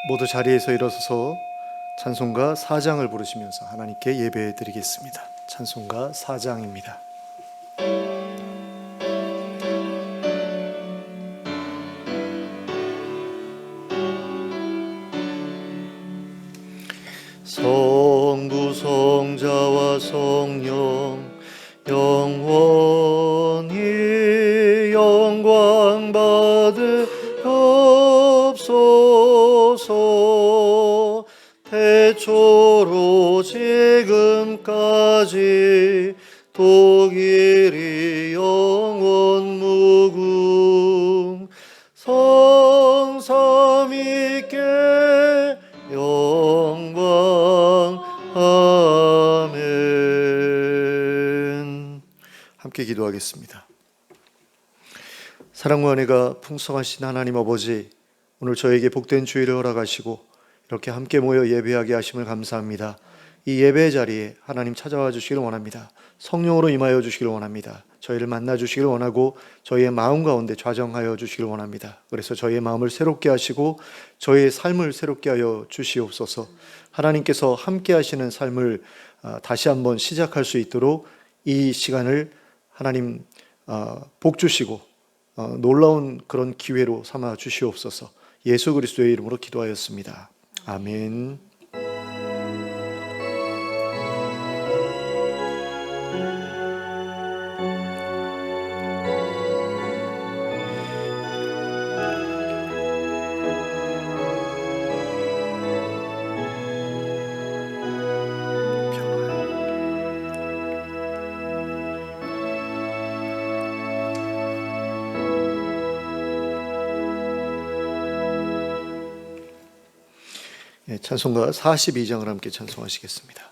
모두 자리에서 일어서서 찬송가 4장을 부르시면서 하나님께 예배 드리겠습니다. 찬송가 4장입니다. 성부 성자와 성령 영원히 영광 받으옵소서. 태초로 지금까지 독일이 영원 무궁 성삼위께 영광. 아멘. 함께 기도하겠습니다. 사랑과 은혜가 풍성하신 하나님 아버지, 오늘 저에게 복된 주일을 허락하시고 이렇게 함께 모여 예배하게 하심을 감사합니다. 이 예배 자리에 하나님 찾아와 주시기를 원합니다. 성령으로 임하여 주시기를 원합니다. 저희를 만나 주시기를 원하고 저희의 마음 가운데 좌정하여 주시기를 원합니다. 그래서 저희의 마음을 새롭게 하시고 저희의 삶을 새롭게 하여 주시옵소서. 하나님께서 함께 하시는 삶을 다시 한번 시작할 수 있도록 이 시간을 하나님 복 주시고 놀라운 그런 기회로 삼아 주시옵소서. 예수 그리스도의 이름으로 기도하였습니다. 아멘. 찬송가 42장을 함께 찬송하시겠습니다.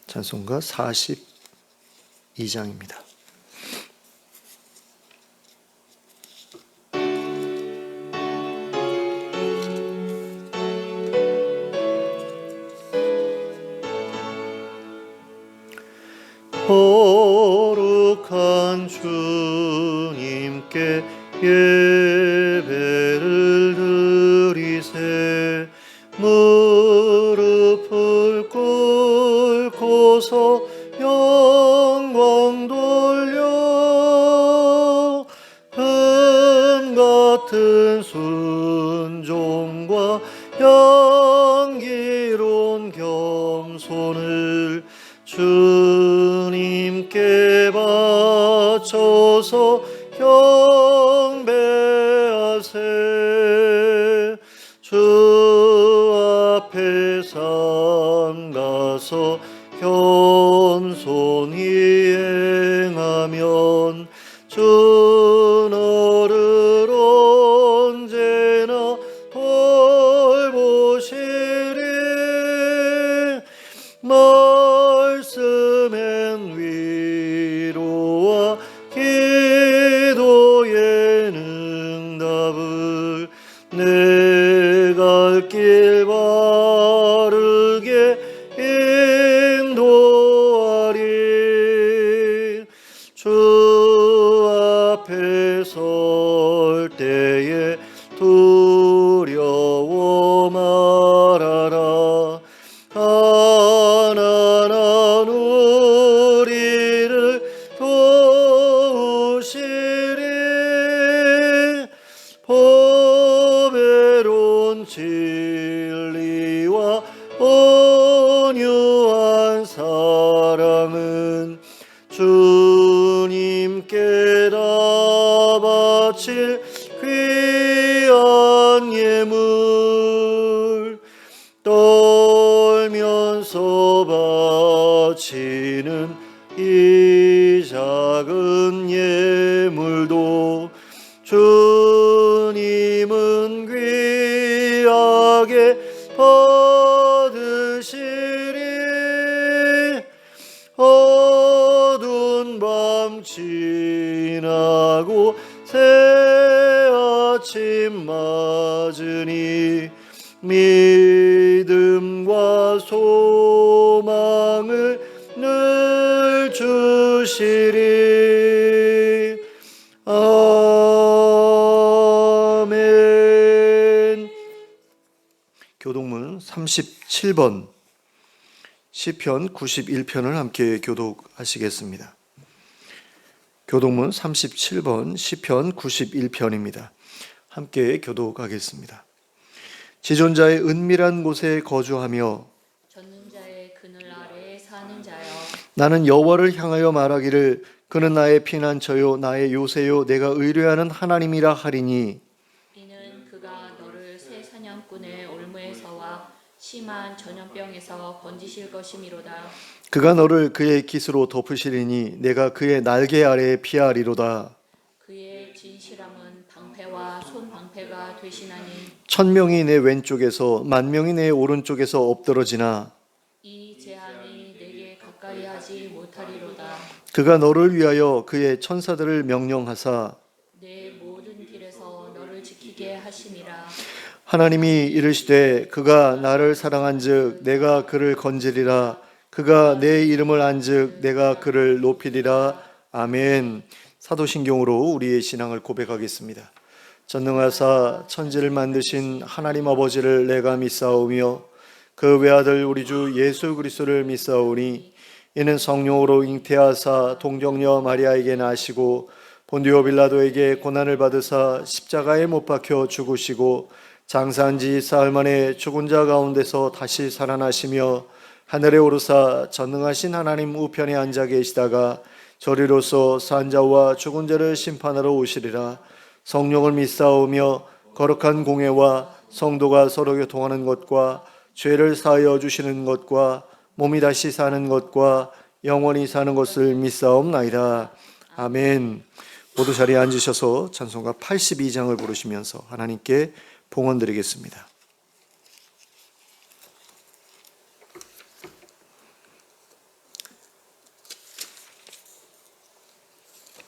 찬송가 42장입니다. 거룩한 주님께 예배를 드리세. 무릎을 꿇고서 영광 돌려 같은 순종과 향기로운 겸손을 주님께 바쳐서 경배하세. 주 앞에 삼가서 겸손히 행하면 주 너를 언제나 돌보시리. 말씀엔 위로와 기도의 응답을 내 갈 길 바르게 인도하리. 주 앞에 설 때에 두려워 말아라. 가난한 우리를 도우시리. 보배로운 진리와 온유한 사랑은 주님께 다 바칠 귀한 예물. 떨면서 바치는 이 작은 예물도 주님은 귀하게 받으시리. 어두운 밤 지나고 새 아침 맞으니 믿음과 소망을 늘 주시리. 아멘. 교독문 37번 시편 91편을 함께 교독하시겠습니다. 교독문 37번 시편 91편입니다. 함께 교독하겠습니다. 지존자의 은밀한 곳에 거주하며 젖는 자의 그늘 아래에 사는 자여, 나는 여호와를 향하여 말하기를 그는 나의 피난처요 나의 요새요 내가 의뢰하는 하나님이라 하리니 이는 그가 너를 새 사냥꾼의 올무에서와 심한 전염병에서 건지실 것이미로다. 그가 너를 그의 깃으로 덮으시리니 내가 그의 날개 아래에 피하리로다. 그의 진실함은 방패와 손방패가 되시나니 1000명이 내 왼쪽에서 10,000명이 내 오른쪽에서 엎드러지나 이 재앙이 내게 가까이 하지 못하리로다. 그가 너를 위하여 그의 천사들을 명령하사 내 모든 길에서 너를 지키게 하심이라. 하나님이 이르시되 그가 나를 사랑한즉 내가 그를 건지리라 그가 내 이름을 안즉 내가 그를 높이리라. 아멘. 사도신경으로 우리의 신앙을 고백하겠습니다. 전능하사 천지를 만드신 하나님 아버지를 내가 믿사오며 그 외아들 우리 주 예수 그리스도를 믿사오니 이는 성령으로 잉태하사 동정녀 마리아에게 나시고 본디오 빌라도에게 고난을 받으사 십자가에 못 박혀 죽으시고 장사한 지 사흘 만에 죽은 자 가운데서 다시 살아나시며 하늘에 오르사 전능하신 하나님 우편에 앉아 계시다가 저리로서 산 자와 죽은 자를 심판하러 오시리라. 성령을 믿사오며 거룩한 공회와 성도가 서로 교통하는 것과 죄를 사하여 주시는 것과 몸이 다시 사는 것과 영원히 사는 것을 믿사옵나이다. 아멘. 모두 자리에 앉으셔서 찬송가 82장을 부르시면서 하나님께 봉헌드리겠습니다.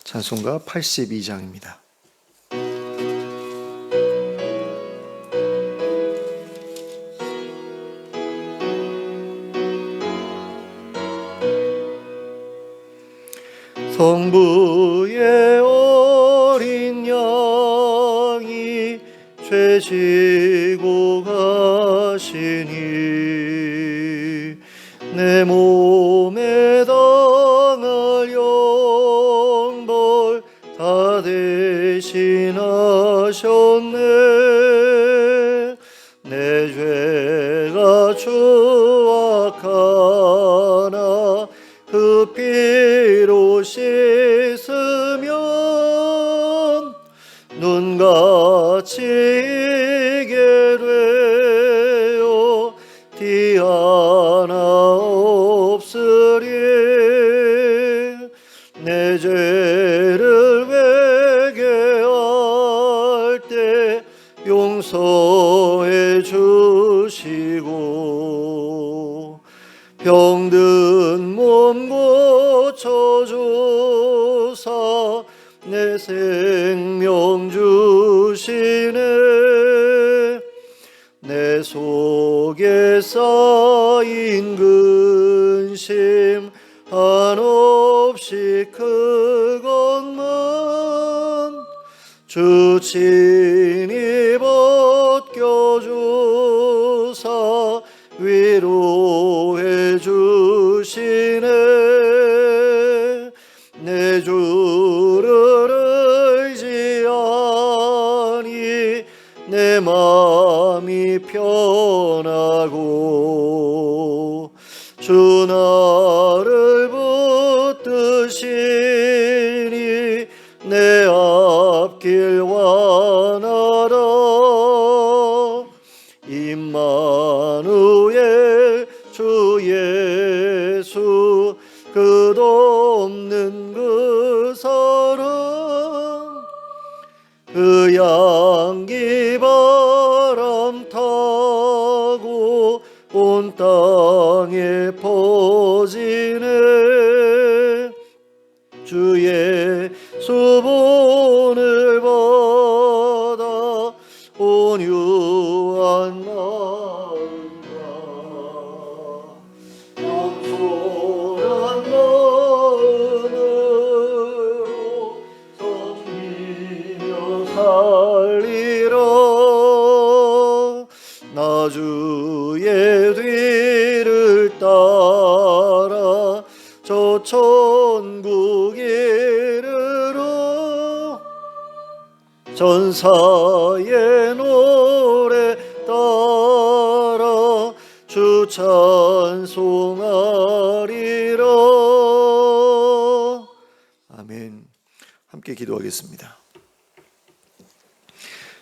찬송가 82장입니다. 성부의 어린 양이 죄 지고 가시니 내 몸에 당할 영벌 다 대신하셨네. 내 죄가 추악하나 그 피로 씻으면 눈같이 이게 되어 티 하나 없으리. 내 죄를 회개할 때 용서해 주시고 병든 몸 고쳐주사 내 생명 주시네. 내 속에 쌓인 근심 한없이 크건만 주 친히 벗겨주사 위로해 주시네. 내 주를 의지하니 내 마음이 편하고 주 나를 붙드시니 내 앞길 완하라. 임마누엘 주 예수 끝없는 그 사랑 그 양기 바람 타고 온 땅에 퍼지네. 주의 수본을 받아 온유한 마음과 겸손한 마음으로 섬기며 살리라. 나 주 전사의 노래 따라 주 찬송하리라. 아멘. 함께 기도하겠습니다.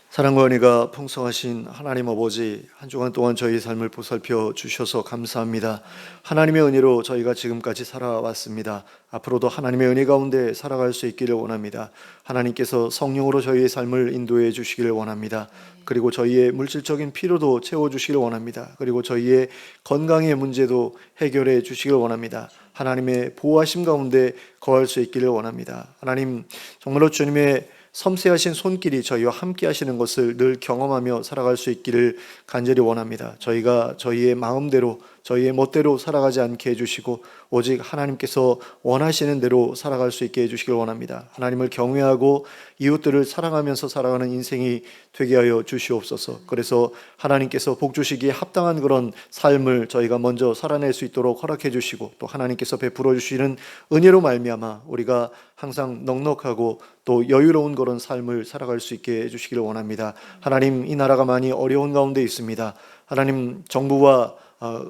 사랑과 은혜가 풍성하신 하나님 아버지, 한 주간 동안 저희 삶을 보살펴 주셔서 감사합니다. 하나님의 은혜로 저희가 지금까지 살아왔습니다. 앞으로도 하나님의 은혜 가운데 살아갈 수 있기를 원합니다. 하나님께서 성령으로 저희의 삶을 인도해 주시기를 원합니다. 그리고 저희의 물질적인 필요도 채워주시기를 원합니다. 그리고 저희의 건강의 문제도 해결해 주시기를 원합니다. 하나님의 보호하심 가운데 거할 수 있기를 원합니다. 하나님, 정말로 주님의 섬세하신 손길이 저희와 함께 하시는 것을 늘 경험하며 살아갈 수 있기를 간절히 원합니다. 저희가 저희의 마음대로, 저희의 멋대로 살아가지 않게 해주시고 오직 하나님께서 원하시는 대로 살아갈 수 있게 해주시길 원합니다. 하나님을 경외하고 이웃들을 사랑하면서 살아가는 인생이 되게 하여 주시옵소서. 그래서 하나님께서 복 주시기에 합당한 그런 삶을 저희가 먼저 살아낼 수 있도록 허락해 주시고, 또 하나님께서 베풀어 주시는 은혜로 말미암아 우리가 항상 넉넉하고 또 여유로운 그런 삶을 살아갈 수 있게 해주시기를 원합니다. 하나님, 이 나라가 많이 어려운 가운데 있습니다. 하나님, 정부와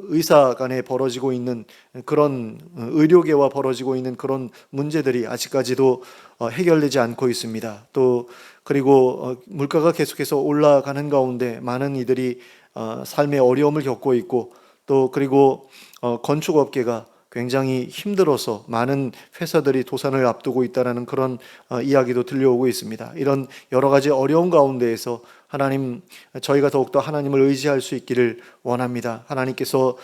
의사 간에 벌어지고 있는 그런 의료계와 벌어지고 있는 그런 문제들이 아직까지도 해결되지 않고 있습니다. 또 그리고 물가가 계속해서 올라가는 가운데 많은 이들이 삶의 어려움을 겪고 있고, 또 그리고 건축업계가 굉장히 힘들어서 많은 회사들이 도산을 앞두고 있다는 그런 이야기도 들려오고 있습니다. 이런 여러 가지 어려운 가운데에서 하나님, 저희가 더욱더 하나님을 의지할 수 있기를 원합니다. 하나님께서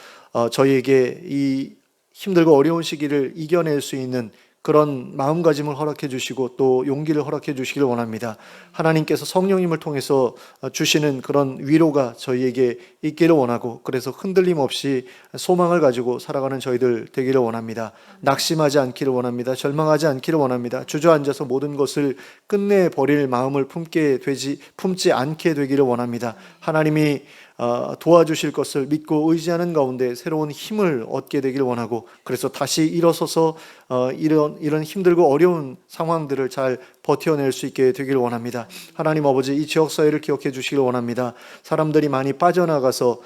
저희에게 이 힘들고 어려운 시기를 이겨낼 수 있는 그런 마음가짐을 허락해 주시고 또 용기를 허락해 주시기를 원합니다. 하나님께서 성령님을 통해서 주시는 그런 위로가 저희에게 있기를 원하고, 그래서 흔들림 없이 소망을 가지고 살아가는 저희들 되기를 원합니다. 낙심하지 않기를 원합니다. 절망하지 않기를 원합니다. 주저앉아서 모든 것을 끝내버릴 마음을 품지 않게 되기를 원합니다. 하나님이 도와주실 것을 믿고 의지하는 가운데 새로운 힘을 얻게 되길 원하고, 그래서 다시 일어서서 이런 힘들고 어려운 상황들을 잘 버텨낼 수 있게 되길 원합니다. 하나님 아버지, 이 지역사회를 기억해 주시길 원합니다. 사람들이 많이 빠져나가서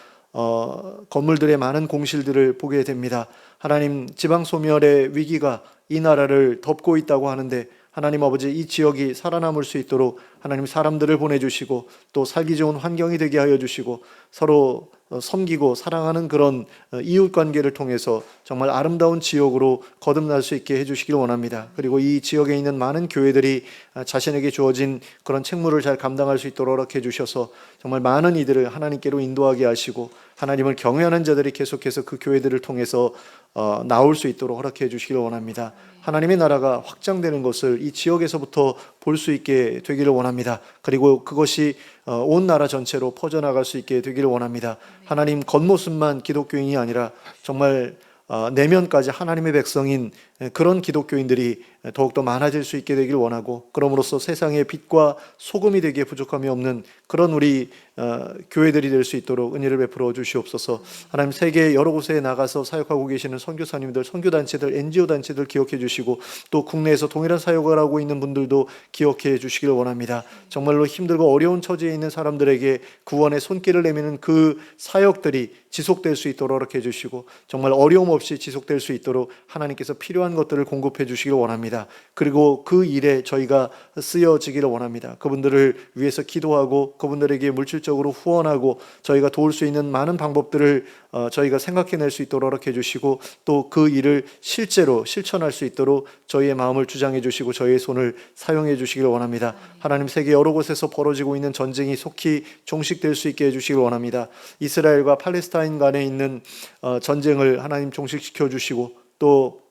건물들의 많은 공실들을 보게 됩니다. 하나님, 지방소멸의 위기가 이 나라를 덮고 있다고 하는데, 하나님 아버지, 이 지역이 살아남을 수 있도록 하나님 사람들을 보내주시고 또 살기 좋은 환경이 되게 하여 주시고, 서로 섬기고 사랑하는 그런 이웃관계를 통해서 정말 아름다운 지역으로 거듭날 수 있게 해주시길 원합니다. 그리고 이 지역에 있는 많은 교회들이 자신에게 주어진 그런 책무를 잘 감당할 수 있도록 허락해 주셔서 정말 많은 이들을 하나님께로 인도하게 하시고, 하나님을 경외하는 자들이 계속해서 그 교회들을 통해서 나올 수 있도록 허락해 주시길 원합니다. 하나님의 나라가 확장되는 것을 이 지역에서부터 볼 수 있게 되기를 원합니다. 그리고 그것이 온 나라 전체로 퍼져나갈 수 있게 되기를 원합니다. 하나님, 겉모습만 기독교인이 아니라 정말 내면까지 하나님의 백성인 그런 기독교인들이 더욱더 많아질 수 있게 되길 원하고, 그럼으로써 세상의 빛과 소금이 되기에 부족함이 없는 그런 우리 교회들이 될 수 있도록 은혜를 베풀어 주시옵소서. 하나님, 세계 여러 곳에 나가서 사역하고 계시는 선교사님들, 선교단체들, NGO단체들 기억해 주시고, 또 국내에서 동일한 사역을 하고 있는 분들도 기억해 주시기를 원합니다. 정말로 힘들고 어려운 처지에 있는 사람들에게 구원의 손길을 내미는 그 사역들이 지속될 수 있도록 허락해 주시고, 정말 어려움 없이 지속될 수 있도록 하나님께서 필요한 것들을 공급해 주시기를 원합니다. 그리고 그 일에 저희가 쓰여지기를 원합니다. 그분들을 위해서 기도하고 그분들에게 물질적으로 후원하고 저희가 도울 수 있는 많은 방법들을 저희가 생각해낼 수 있도록 허락해 주시고, 또 그 일을 실제로 실천할 수 있도록 저희의 마음을 주장해 주시고 저희의 손을 사용해 주시기를 원합니다. 하나님, 세계 여러 곳에서 벌어지고 있는 전쟁이 속히 종식될 수 있게 해주시길 원합니다. 이스라엘과 팔레스타인 간에 있는 전쟁을 하나님 종식시켜 주시고, 또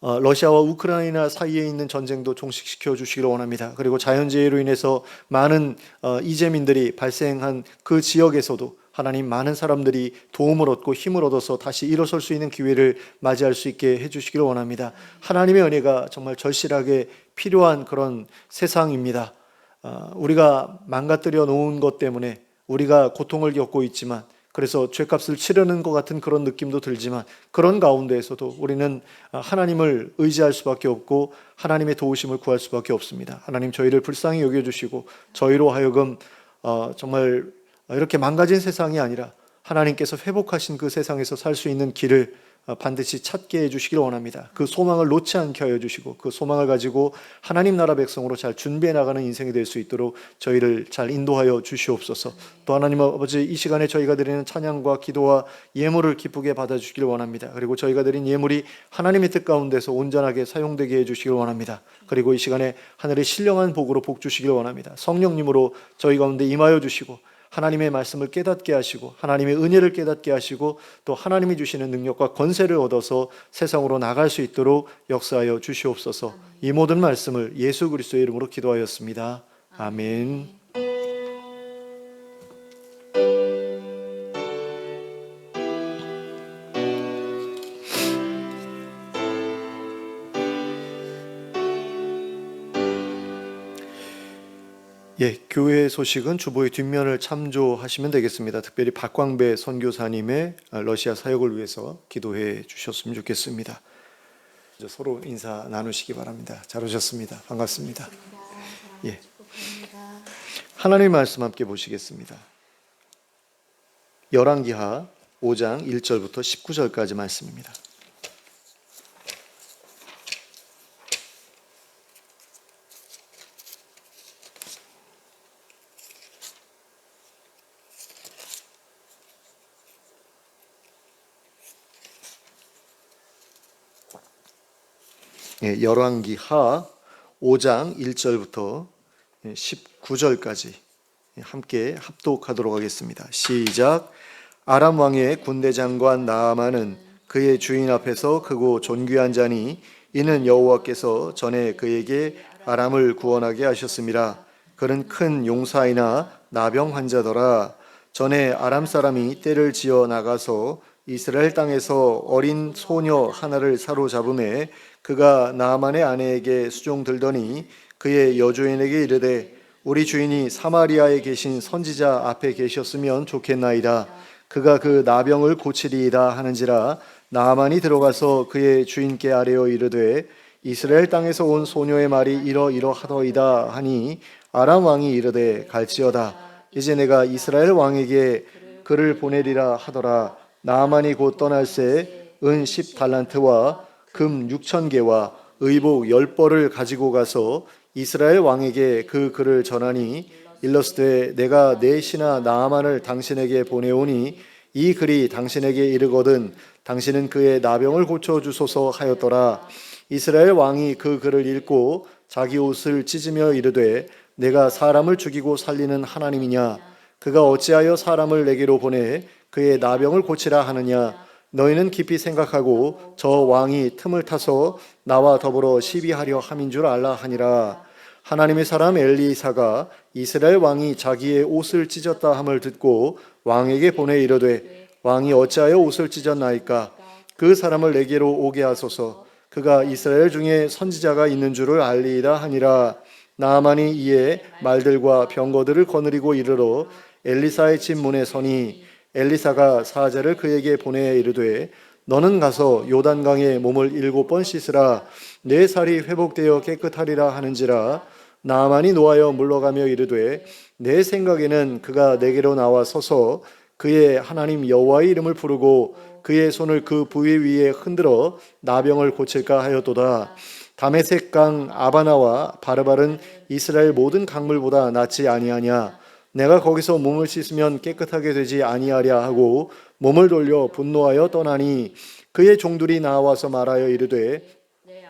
러시아와 우크라이나 사이에 있는 전쟁도 종식시켜 주시기를 원합니다. 그리고 자연재해로 인해서 많은 이재민들이 발생한 그 지역에서도 하나님, 많은 사람들이 도움을 얻고 힘을 얻어서 다시 일어설 수 있는 기회를 맞이할 수 있게 해주시기를 원합니다. 하나님의 은혜가 정말 절실하게 필요한 그런 세상입니다. 우리가 망가뜨려 놓은 것 때문에 우리가 고통을 겪고 있지만, 그래서 죄값을 치르는 것 같은 그런 느낌도 들지만 그런 가운데에서도 우리는 하나님을 의지할 수밖에 없고 하나님의 도우심을 구할 수밖에 없습니다. 하나님 저희를 불쌍히 여겨주시고 저희로 하여금 정말 이렇게 망가진 세상이 아니라 하나님께서 회복하신 그 세상에서 살 수 있는 길을 반드시 찾게 해주시길 원합니다. 그 소망을 놓지 않게 하여 주시고 그 소망을 가지고 하나님 나라 백성으로 잘 준비해 나가는 인생이 될 수 있도록 저희를 잘 인도하여 주시옵소서. 또 하나님 아버지, 이 시간에 저희가 드리는 찬양과 기도와 예물을 기쁘게 받아주시길 원합니다. 그리고 저희가 드린 예물이 하나님의 뜻 가운데서 온전하게 사용되게 해주시길 원합니다. 그리고 이 시간에 하늘의 신령한 복으로 복 주시길 원합니다. 성령님으로 저희 가운데 임하여 주시고 하나님의 말씀을 깨닫게 하시고 하나님의 은혜를 깨닫게 하시고 또 하나님이 주시는 능력과 권세를 얻어서 세상으로 나갈 수 있도록 역사하여 주시옵소서. 이 모든 말씀을 예수 그리스도의 이름으로 기도하였습니다. 아멘. 교회 소식은 주보의 뒷면을 참조하시면 되겠습니다. 특별히 박광배 선교사님의 러시아 사역을 위해서 기도해 주셨으면 좋겠습니다. 서로 인사 나누시기 바랍니다. 잘 오셨습니다. 반갑습니다. 하나님의 말씀 함께 보시겠습니다. 열왕기하 5장 1절부터 19절까지 말씀입니다. 열왕기하 5장 1절부터 19절까지 함께 합독하도록 하겠습니다. 시작. 아람 왕의 군대 장관 나아만은 그의 주인 앞에서 크고 존귀한 자니 이는 여호와께서 전에 그에게 아람을 구원하게 하셨음이라. 그는 큰 용사이나 나병 환자더라. 전에 아람 사람이 떼를 지어 나가서 이스라엘 땅에서 어린 소녀 하나를 사로잡음에 그가 나아만의 아내에게 수종들더니 그의 여주인에게 이르되 우리 주인이 사마리아에 계신 선지자 앞에 계셨으면 좋겠나이다. 그가 그 나병을 고치리이다 하는지라. 나아만이 들어가서 그의 주인께 아뢰어 이르되 이스라엘 땅에서 온 소녀의 말이 이러이러하더이다 하니 아람 왕이 이르되 갈지어다. 이제 내가 이스라엘 왕에게 그를 보내리라 하더라. 나아만이 곧 떠날새 은 10달란트와 금 6,000개와 의복 10벌을 가지고 가서 이스라엘 왕에게 그 글을 전하니 일러스되 내가 내 신하 나아만을 당신에게 보내오니 이 글이 당신에게 이르거든 당신은 그의 나병을 고쳐주소서 하였더라. 이스라엘 왕이 그 글을 읽고 자기 옷을 찢으며 이르되 내가 사람을 죽이고 살리는 하나님이냐? 그가 어찌하여 사람을 내게로 보내 그의 나병을 고치라 하느냐? 너희는 깊이 생각하고 저 왕이 틈을 타서 나와 더불어 시비하려 함인 줄 알라 하니라. 하나님의 사람 엘리사가 이스라엘 왕이 자기의 옷을 찢었다 함을 듣고 왕에게 보내 이르되 왕이 어찌하여 옷을 찢었나이까? 그 사람을 내게로 오게 하소서. 그가 이스라엘 중에 선지자가 있는 줄을 알리이다 하니라. 나아만이 이에 말들과 병거들을 거느리고 이르러 엘리사의 집 문에 서니 엘리사가 사자를 그에게 보내 이르되 너는 가서 요단강에 몸을 7번 씻으라. 내 살이 회복되어 깨끗하리라 하는지라. 나아만이 노하여 물러가며 이르되 내 생각에는 그가 내게로 나와 서서 그의 하나님 여호와의 이름을 부르고 그의 손을 그 부위 위에 흔들어 나병을 고칠까 하였도다. 다메섹 강 아바나와 바르발은 이스라엘 모든 강물보다 낫지 아니하냐? 내가 거기서 몸을 씻으면 깨끗하게 되지 아니하랴 하고 몸을 돌려 분노하여 떠나니 그의 종들이 나와서 말하여 이르되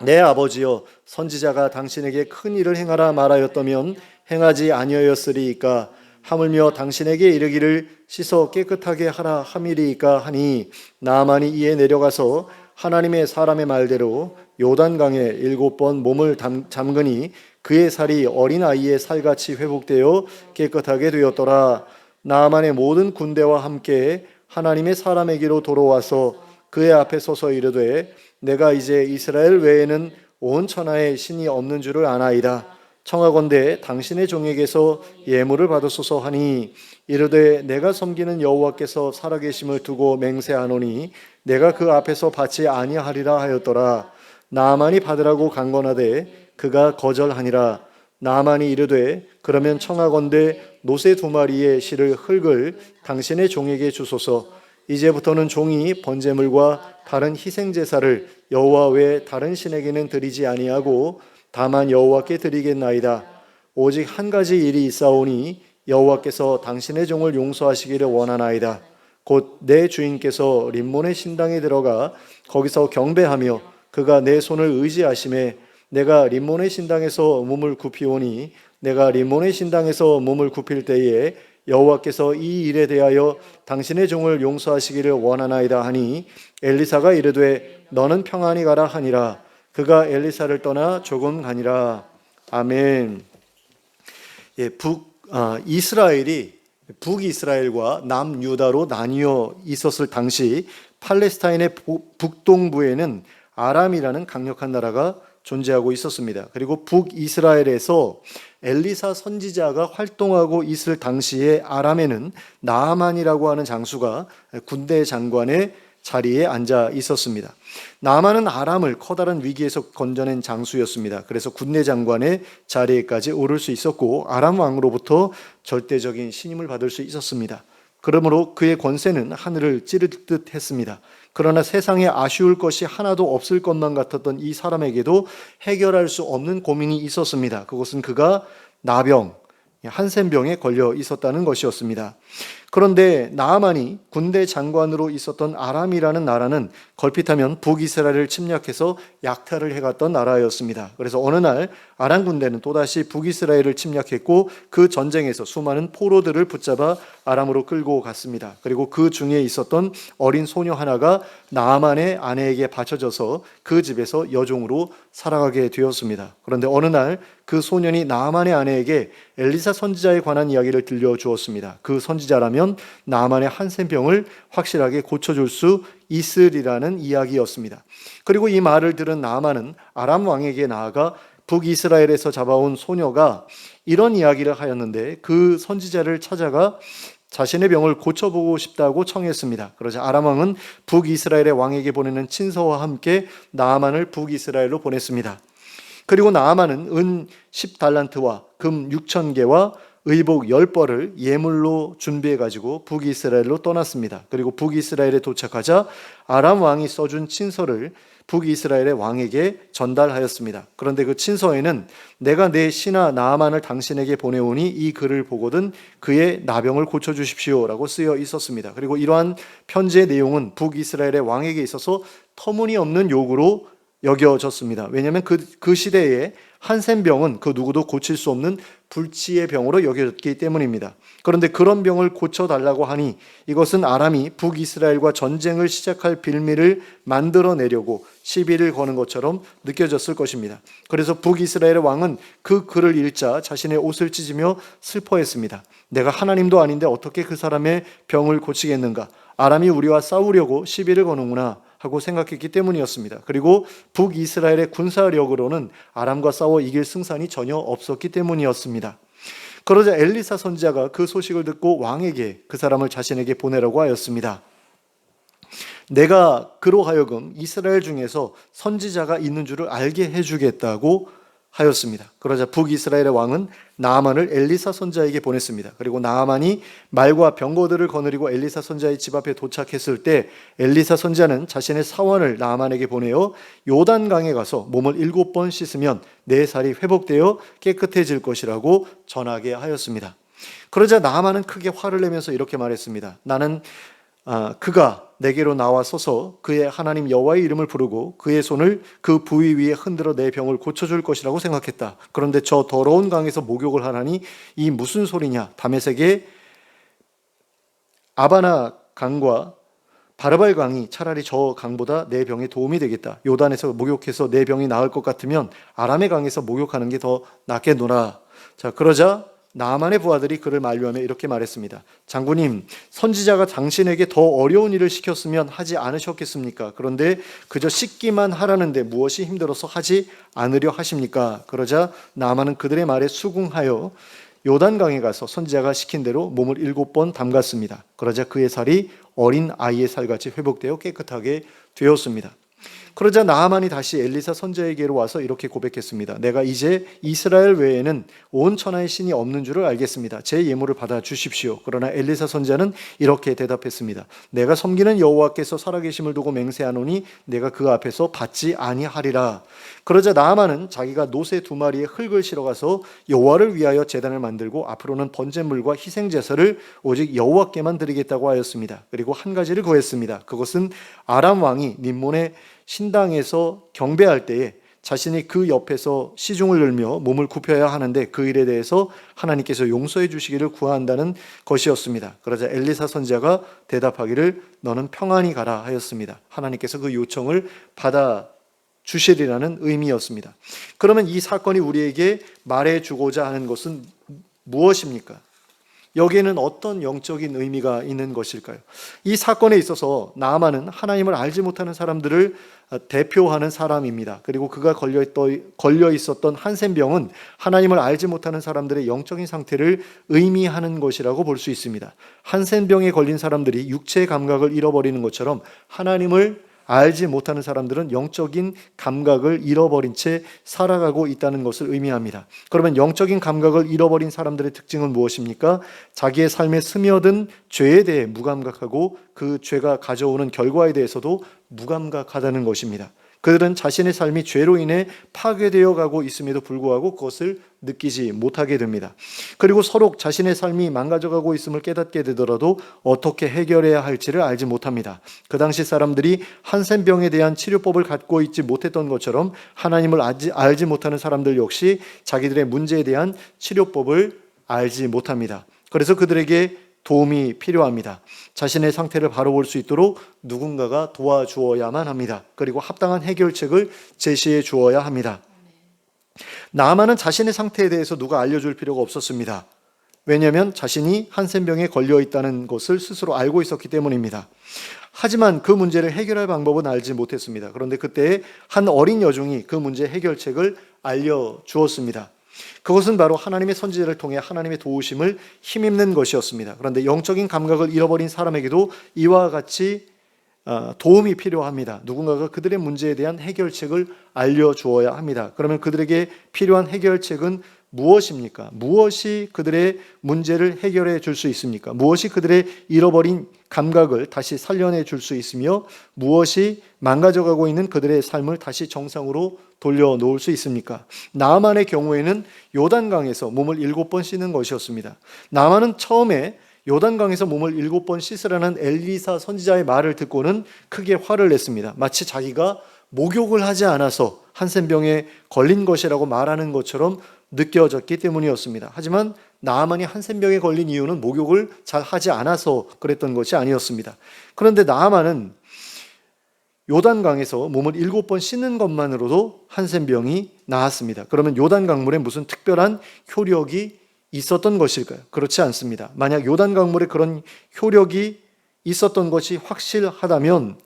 내 아버지여 선지자가 당신에게 큰 일을 행하라 말하였다면 행하지 아니하였으리이까? 하물며 당신에게 이르기를 씻어 깨끗하게 하라 함이리이까 하니 나아만이 이에 내려가서 하나님의 사람의 말대로 요단강에 7번 몸을 잠그니 그의 살이 어린아이의 살같이 회복되어 깨끗하게 되었더라. 나아만의 모든 군대와 함께 하나님의 사람에게로 돌아와서 그의 앞에 서서 이르되 내가 이제 이스라엘 외에는 온 천하에 신이 없는 줄을 아나이다. 청하건대 당신의 종에게서 예물을 받으소서 하니 이르되 내가 섬기는 여호와께서 살아계심을 두고 맹세하노니 내가 그 앞에서 받지 아니하리라 하였더라. 나아만이 받으라고 강건하되 그가 거절하니라. 나아만이 이르되 그러면 청하건대 노새 2마리의 실을 흙을 당신의 종에게 주소서. 이제부터는 종이 번제물과 다른 희생 제사를 여호와 외 다른 신에게는 드리지 아니하고 다만 여호와께 드리겠나이다. 오직 한 가지 일이 있사오니 여호와께서 당신의 종을 용서하시기를 원하나이다. 곧 내 주인께서 림몬의 신당에 들어가 거기서 경배하며 그가 내 손을 의지하심에 내가 림몬의 신당에서 몸을 굽히오니 내가 림몬의 신당에서 몸을 굽힐 때에 여호와께서 이 일에 대하여 당신의 종을 용서하시기를 원하나이다 하니 엘리사가 이르되 너는 평안히 가라 하니라. 그가 엘리사를 떠나 조금 가니라. 아멘. 이스라엘이 북이스라엘과 남유다로 나뉘어 있었을 당시 팔레스타인의 북동부에는 아람이라는 강력한 나라가 존재하고 있었습니다. 그리고 북이스라엘에서 엘리사 선지자가 활동하고 있을 당시에 아람에는 나아만이라고 하는 장수가 군대 장관의 자리에 앉아 있었습니다. 나아만은 아람을 커다란 위기에서 건져낸 장수였습니다. 그래서 군대 장관의 자리에까지 오를 수 있었고 아람 왕으로부터 절대적인 신임을 받을 수 있었습니다. 그러므로 그의 권세는 하늘을 찌를 듯 했습니다. 그러나 세상에 아쉬울 것이 하나도 없을 것만 같았던 이 사람에게도 해결할 수 없는 고민이 있었습니다. 그것은 그가 나병, 한센병에 걸려 있었다는 것이었습니다. 그런데 나아만이 군대 장관으로 있었던 아람이라는 나라는 걸핏하면 북이스라엘을 침략해서 약탈을 해갔던 나라였습니다. 그래서 어느 날 아람 군대는 또다시 북이스라엘을 침략했고 그 전쟁에서 수많은 포로들을 붙잡아 아람으로 끌고 갔습니다. 그리고 그 중에 있었던 어린 소녀 하나가 나아만의 아내에게 바쳐져서 그 집에서 여종으로 살아가게 되었습니다. 그런데 어느 날 그 소년이 나아만의 아내에게 엘리사 선지자에 관한 이야기를 들려주었습니다. 그 선지자라면 나아만의 한센병을 확실하게 고쳐줄 수 있으리라는 이야기였습니다. 그리고 이 말을 들은 나아만은 아람 왕에게 나아가 북이스라엘에서 잡아온 소녀가 이런 이야기를 하였는데 그 선지자를 찾아가 자신의 병을 고쳐보고 싶다고 청했습니다. 그러자 아람 왕은 북이스라엘의 왕에게 보내는 친서와 함께 나아만을 북이스라엘로 보냈습니다. 그리고 나아만은 은 10달란트와 금 6,000개와 의복 10벌을 예물로 준비해가지고 북이스라엘로 떠났습니다. 그리고 북이스라엘에 도착하자 아람 왕이 써준 친서를 북이스라엘의 왕에게 전달하였습니다. 그런데 그 친서에는 내가 내 신하 나아만을 당신에게 보내오니 이 글을 보거든 그의 나병을 고쳐주십시오 라고 쓰여 있었습니다. 그리고 이러한 편지의 내용은 북이스라엘의 왕에게 있어서 터무니없는 요구로 여겨졌습니다. 왜냐하면 그 시대에 한센병은 그 누구도 고칠 수 없는 불치의 병으로 여겨졌기 때문입니다. 그런데 그런 병을 고쳐달라고 하니 이것은 아람이 북이스라엘과 전쟁을 시작할 빌미를 만들어내려고 시비를 거는 것처럼 느껴졌을 것입니다. 그래서 북이스라엘의 왕은 그 글을 읽자 자신의 옷을 찢으며 슬퍼했습니다. 내가 하나님도 아닌데 어떻게 그 사람의 병을 고치겠는가? 아람이 우리와 싸우려고 시비를 거는구나 하고 생각했기 때문이었습니다. 그리고 북이스라엘의 군사력으로는 아람과 싸워 이길 승산이 전혀 없었기 때문이었습니다. 그러자 엘리사 선지자가 그 소식을 듣고 왕에게 그 사람을 자신에게 보내라고 하였습니다. 내가 그로 하여금 이스라엘 중에서 선지자가 있는 줄을 알게 해주겠다고 하였습니다. 그러자 북이스라엘의 왕은 나아만을 엘리사 선지자에게 보냈습니다. 그리고 나아만이 말과 병거들을 거느리고 엘리사 선지자의 집 앞에 도착했을 때 엘리사 선지자는 자신의 사원을 나아만에게 보내어 요단강에 가서 몸을 7번 씻으면 내 살이 회복되어 깨끗해질 것이라고 전하게 하였습니다. 그러자 나아만은 크게 화를 내면서 이렇게 말했습니다. 나는 그가 내게로 나와서서 그의 하나님 여호와의 이름을 부르고 그의 손을 그 부위 위에 흔들어 내 병을 고쳐줄 것이라고 생각했다. 그런데 저 더러운 강에서 목욕을 하라니 이 무슨 소리냐. 다메섹의 아바나 강과 바르발 강이 차라리 저 강보다 내 병에 도움이 되겠다. 요단에서 목욕해서 내 병이 나을 것 같으면 아람의 강에서 목욕하는 게 더 낫겠노라. 자, 그러자 나만의 부하들이 그를 만류하며 이렇게 말했습니다. 장군님, 선지자가 당신에게 더 어려운 일을 시켰으면 하지 않으셨겠습니까? 그런데 그저 씻기만 하라는데 무엇이 힘들어서 하지 않으려 하십니까? 그러자 나만은 그들의 말에 수긍하여 요단강에 가서 선지자가 시킨 대로 몸을 7번 담갔습니다. 그러자 그의 살이 어린 아이의 살같이 회복되어 깨끗하게 되었습니다. 그러자 나하만이 다시 엘리사 선지자에게로 와서 이렇게 고백했습니다. 내가 이제 이스라엘 외에는 온 천하의 신이 없는 줄을 알겠습니다. 제 예물을 받아 주십시오. 그러나 엘리사 선지자는 이렇게 대답했습니다. 내가 섬기는 여호와께서 살아계심을 두고 맹세하노니 내가 그 앞에서 받지 아니하리라. 그러자 나하만은 자기가 노새 2마리의 흙을 실어가서 여호와를 위하여 제단을 만들고 앞으로는 번제물과 희생제사를 오직 여호와께만 드리겠다고 하였습니다. 그리고 한 가지를 구했습니다. 그것은 아람 왕이 림몬의 신당에서 경배할 때에 자신이 그 옆에서 시중을 열며 몸을 굽혀야 하는데 그 일에 대해서 하나님께서 용서해 주시기를 구한다는 것이었습니다. 그러자 엘리사 선지자가 대답하기를 너는 평안히 가라 하였습니다. 하나님께서 그 요청을 받아 주시리라는 의미였습니다. 그러면 이 사건이 우리에게 말해주고자 하는 것은 무엇입니까? 여기에는 어떤 영적인 의미가 있는 것일까요? 이 사건에 있어서 나하만은 하나님을 알지 못하는 사람들을 대표하는 사람입니다. 그리고 그가 걸려 있었던 한센병은 하나님을 알지 못하는 사람들의 영적인 상태를 의미하는 것이라고 볼 수 있습니다. 한센병에 걸린 사람들이 육체의 감각을 잃어버리는 것처럼 하나님을 알지 못하는 사람들은 영적인 감각을 잃어버린 채 살아가고 있다는 것을 의미합니다. 그러면 영적인 감각을 잃어버린 사람들의 특징은 무엇입니까? 자기의 삶에 스며든 죄에 대해 무감각하고 그 죄가 가져오는 결과에 대해서도 무감각하다는 것입니다. 그들은 자신의 삶이 죄로 인해 파괴되어 가고 있음에도 불구하고 그것을 느끼지 못하게 됩니다. 그리고 서로 자신의 삶이 망가져가고 있음을 깨닫게 되더라도 어떻게 해결해야 할지를 알지 못합니다. 그 당시 사람들이 한센병에 대한 치료법을 갖고 있지 못했던 것처럼 하나님을 알지 못하는 사람들 역시 자기들의 문제에 대한 치료법을 알지 못합니다. 그래서 그들에게 도움이 필요합니다. 자신의 상태를 바로 볼 수 있도록 누군가가 도와주어야만 합니다. 그리고 합당한 해결책을 제시해 주어야 합니다. 나하만은 자신의 상태에 대해서 누가 알려줄 필요가 없었습니다. 왜냐하면 자신이 한센병에 걸려 있다는 것을 스스로 알고 있었기 때문입니다. 하지만 그 문제를 해결할 방법은 알지 못했습니다. 그런데 그때 한 어린 여종이 그 문제 해결책을 알려주었습니다. 그것은 바로 하나님의 선지자를 통해 하나님의 도우심을 힘입는 것이었습니다. 그런데 영적인 감각을 잃어버린 사람에게도 이와 같이 도움이 필요합니다. 누군가가 그들의 문제에 대한 해결책을 알려주어야 합니다. 그러면 그들에게 필요한 해결책은 무엇입니까? 무엇이 그들의 문제를 해결해 줄 수 있습니까? 무엇이 그들의 잃어버린 감각을 다시 살려내 줄 수 있으며 무엇이 망가져가고 있는 그들의 삶을 다시 정상으로 돌려놓을 수 있습니까? 나하만의 경우에는 요단강에서 몸을 7번 씻는 것이었습니다. 나하만은 처음에 요단강에서 몸을 7번 씻으라는 엘리사 선지자의 말을 듣고는 크게 화를 냈습니다. 마치 자기가 목욕을 하지 않아서 한센병에 걸린 것이라고 말하는 것처럼 느껴졌기 때문이었습니다. 하지만 나하만이 한센병에 걸린 이유는 목욕을 잘 하지 않아서 그랬던 것이 아니었습니다. 그런데 나하만은 요단강에서 몸을 7번 씻는 것만으로도 한센병이 나았습니다. 그러면 요단강물에 무슨 특별한 효력이 있었던 것일까요? 그렇지 않습니다. 만약 요단강물에 그런 효력이 있었던 것이 확실하다면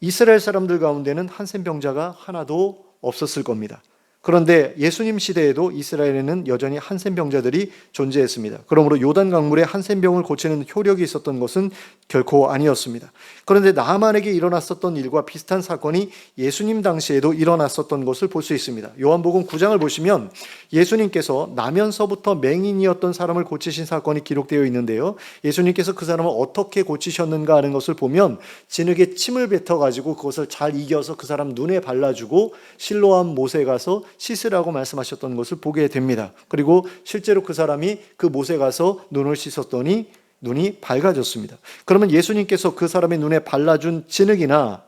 이스라엘 사람들 가운데는 한센병자가 하나도 없었을 겁니다. 그런데 예수님 시대에도 이스라엘에는 여전히 한센병자들이 존재했습니다. 그러므로 요단강물에 한센병을 고치는 효력이 있었던 것은 결코 아니었습니다. 그런데 나하만에게 일어났었던 일과 비슷한 사건이 예수님 당시에도 일어났었던 것을 볼 수 있습니다. 요한복음 9장을 보시면 예수님께서 나면서부터 맹인이었던 사람을 고치신 사건이 기록되어 있는데요. 예수님께서 그 사람을 어떻게 고치셨는가 하는 것을 보면 진흙에 침을 뱉어가지고 그것을 잘 이겨서 그 사람 눈에 발라주고 실로암 못에 가서 씻으라고 말씀하셨던 것을 보게 됩니다. 그리고 실제로 그 사람이 그 못에 가서 눈을 씻었더니 눈이 밝아졌습니다. 그러면 예수님께서 그 사람의 눈에 발라준 진흙이나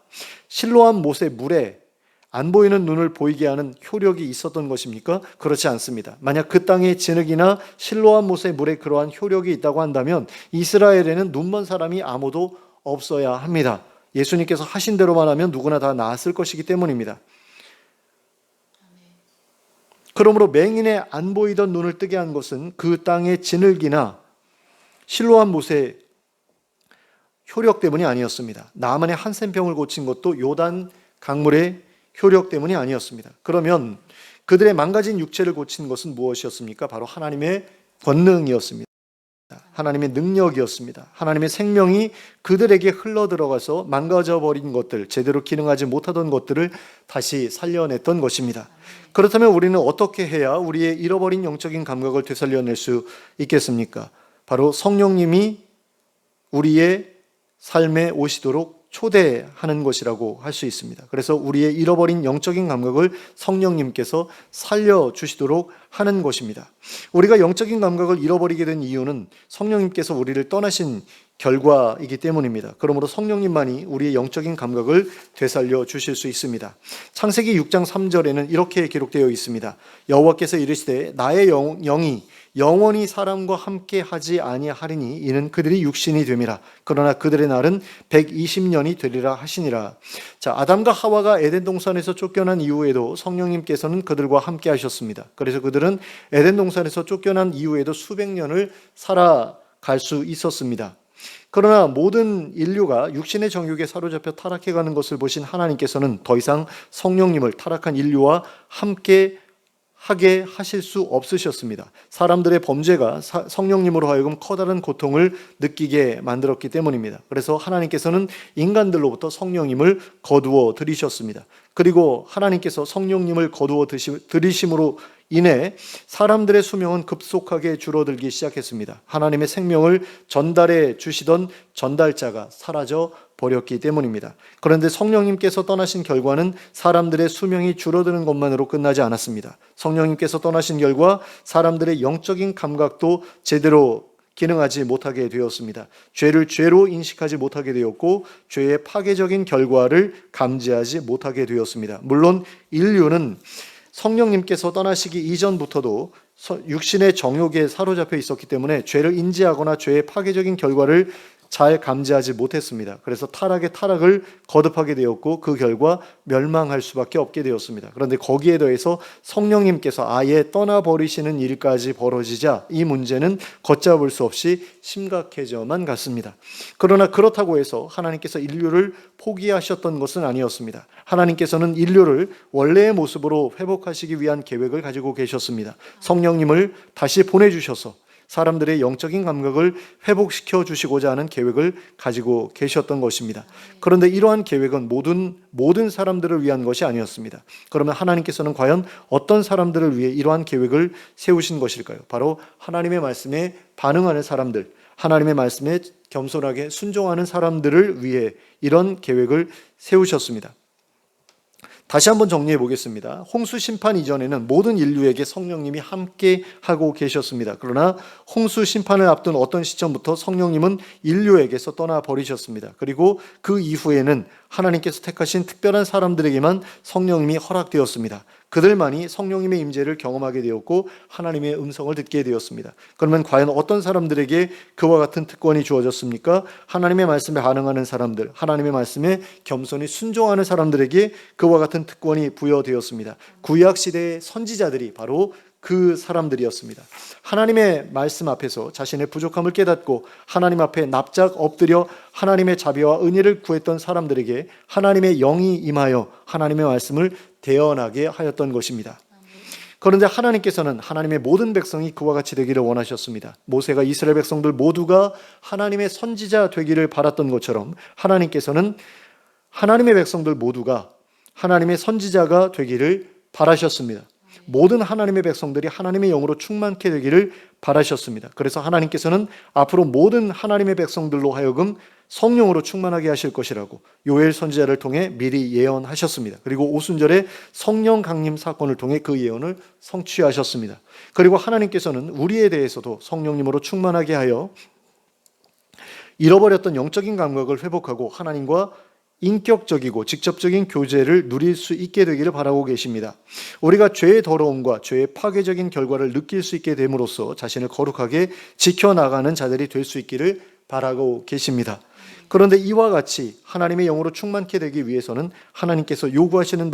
실로암 못의 물에 안 보이는 눈을 보이게 하는 효력이 있었던 것입니까? 그렇지 않습니다. 만약 그 땅의 진흙이나 실로암 못의 물에 그러한 효력이 있다고 한다면 이스라엘에는 눈먼 사람이 아무도 없어야 합니다. 예수님께서 하신 대로만 하면 누구나 다 나았을 것이기 때문입니다. 그러므로 맹인의 안 보이던 눈을 뜨게 한 것은 그 땅의 진흙이나 실로암 못의 효력 때문이 아니었습니다. 나만의 한센병을 고친 것도 요단 강물의 효력 때문이 아니었습니다. 그러면 그들의 망가진 육체를 고친 것은 무엇이었습니까? 바로 하나님의 권능이었습니다. 하나님의 능력이었습니다. 하나님의 생명이 그들에게 흘러들어가서 망가져버린 것들, 제대로 기능하지 못하던 것들을 다시 살려냈던 것입니다. 그렇다면 우리는 어떻게 해야 우리의 잃어버린 영적인 감각을 되살려낼 수 있겠습니까? 바로 성령님이 우리의 삶에 오시도록 초대하는 것이라고 할 수 있습니다. 그래서 우리의 잃어버린 영적인 감각을 성령님께서 살려주시도록 하는 것입니다. 우리가 영적인 감각을 잃어버리게 된 이유는 성령님께서 우리를 떠나신 결과이기 때문입니다. 그러므로 성령님만이 우리의 영적인 감각을 되살려 주실 수 있습니다. 창세기 6장 3절에는 이렇게 기록되어 있습니다. 여호와께서 이르시되 나의 영이 영원히 사람과 함께 하지 아니하리니 이는 그들이 육신이 됨이라. 그러나 그들의 날은 120년이 되리라 하시니라. 자, 아담과 하와가 에덴 동산에서 쫓겨난 이후에도 성령님께서는 그들과 함께 하셨습니다. 그래서 그들은 에덴 동산에서 쫓겨난 이후에도 수백 년을 살아갈 수 있었습니다. 그러나 모든 인류가 육신의 정욕에 사로잡혀 타락해가는 것을 보신 하나님께서는 더 이상 성령님을 타락한 인류와 함께 하게 하실 수 없으셨습니다. 사람들의 범죄가 성령님으로 하여금 커다란 고통을 느끼게 만들었기 때문입니다. 그래서 하나님께서는 인간들로부터 성령님을 거두어 들이셨습니다. 그리고 하나님께서 성령님을 거두어 들이심으로 인해 사람들의 수명은 급속하게 줄어들기 시작했습니다. 하나님의 생명을 전달해 주시던 전달자가 사라져 버렸기 때문입니다. 그런데 성령님께서 떠나신 결과는 사람들의 수명이 줄어드는 것만으로 끝나지 않았습니다. 성령님께서 떠나신 결과 사람들의 영적인 감각도 제대로 기능하지 못하게 되었습니다. 죄를 죄로 인식하지 못하게 되었고 죄의 파괴적인 결과를 감지하지 못하게 되었습니다. 물론 인류는 성령님께서 떠나시기 이전부터도 육신의 정욕에 사로잡혀 있었기 때문에 죄를 인지하거나 죄의 파괴적인 결과를 잘 감지하지 못했습니다. 그래서 타락의 타락을 거듭하게 되었고 그 결과 멸망할 수밖에 없게 되었습니다. 그런데 거기에 더해서 성령님께서 아예 떠나버리시는 일까지 벌어지자 이 문제는 걷잡을 수 없이 심각해져만 갔습니다. 그러나 그렇다고 해서 하나님께서 인류를 포기하셨던 것은 아니었습니다. 하나님께서는 인류를 원래의 모습으로 회복하시기 위한 계획을 가지고 계셨습니다. 성령님을 다시 보내주셔서 사람들의 영적인 감각을 회복시켜 주시고자 하는 계획을 가지고 계셨던 것입니다. 그런데 이러한 계획은 모든 사람들을 위한 것이 아니었습니다. 그러면 하나님께서는 과연 어떤 사람들을 위해 이러한 계획을 세우신 것일까요? 바로 하나님의 말씀에 반응하는 사람들, 하나님의 말씀에 겸손하게 순종하는 사람들을 위해 이런 계획을 세우셨습니다. 다시 한번 정리해 보겠습니다. 홍수 심판 이전에는 모든 인류에게 성령님이 함께 하고 계셨습니다. 그러나 홍수 심판을 앞둔 어떤 시점부터 성령님은 인류에게서 떠나버리셨습니다. 그리고 그 이후에는 하나님께서 택하신 특별한 사람들에게만 성령님이 허락되었습니다. 그들만이 성령님의 임재를 경험하게 되었고 하나님의 음성을 듣게 되었습니다. 그러면 과연 어떤 사람들에게 그와 같은 특권이 주어졌습니까? 하나님의 말씀에 반응하는 사람들, 하나님의 말씀에 겸손히 순종하는 사람들에게 그와 같은 특권이 부여되었습니다. 구약 시대의 선지자들이 바로 그 사람들이었습니다. 하나님의 말씀 앞에서 자신의 부족함을 깨닫고 하나님 앞에 납작 엎드려 하나님의 자비와 은혜를 구했던 사람들에게 하나님의 영이 임하여 하나님의 말씀을 대언하게 하였던 것입니다. 그런데 하나님께서는 하나님의 모든 백성이 그와 같이 되기를 원하셨습니다. 모세가 이스라엘 백성들 모두가 하나님의 선지자 되기를 바랐던 것처럼 하나님께서는 하나님의 백성들 모두가 하나님의 선지자가 되기를 바라셨습니다. 모든 하나님의 백성들이 하나님의 영으로 충만케 되기를 바라셨습니다. 그래서 하나님께서는 앞으로 모든 하나님의 백성들로 하여금 성령으로 충만하게 하실 것이라고 요엘 선지자를 통해 미리 예언하셨습니다. 그리고 오순절에 성령 강림 사건을 통해 그 예언을 성취하셨습니다. 그리고 하나님께서는 우리에 대해서도 성령님으로 충만하게 하여 잃어버렸던 영적인 감각을 회복하고 하나님과 인격적이고 직접적인 교제를 누릴 수 있게 되기를 바라고 계십니다. 우리가 죄의 더러움과 죄의 파괴적인 결과를 느낄 수 있게 됨으로써 자신을 거룩하게 지켜나가는 자들이 될 수 있기를 바라고 계십니다. 그런데 이와 같이 하나님의 영으로 충만케 되기 위해서는 하나님께서 요구하시는